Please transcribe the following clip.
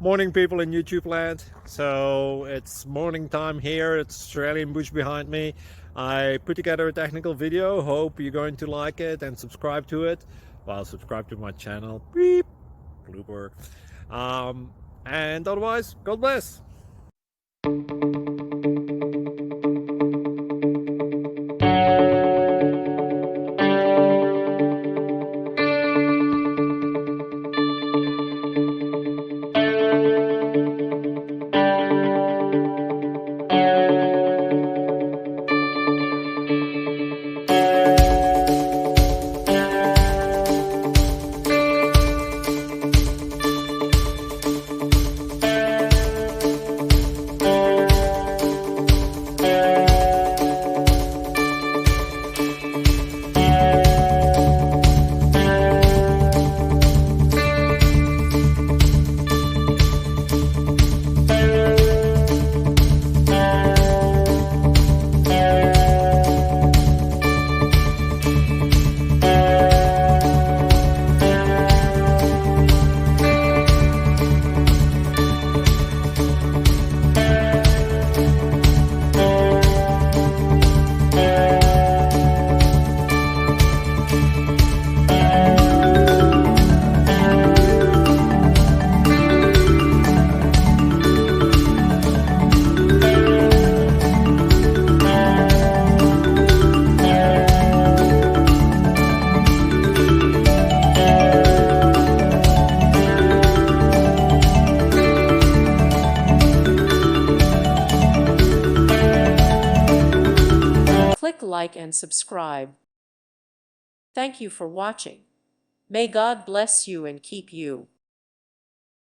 Morning, people in YouTube land. So it's morning time here. It's Australian bush behind me. I put together a technical video. Hope you're going to like it and subscribe to it. Well, subscribe to my channel. Beep. Blooper. And otherwise, God bless. Click like and subscribe. Thank you for watching. May God bless you and keep you.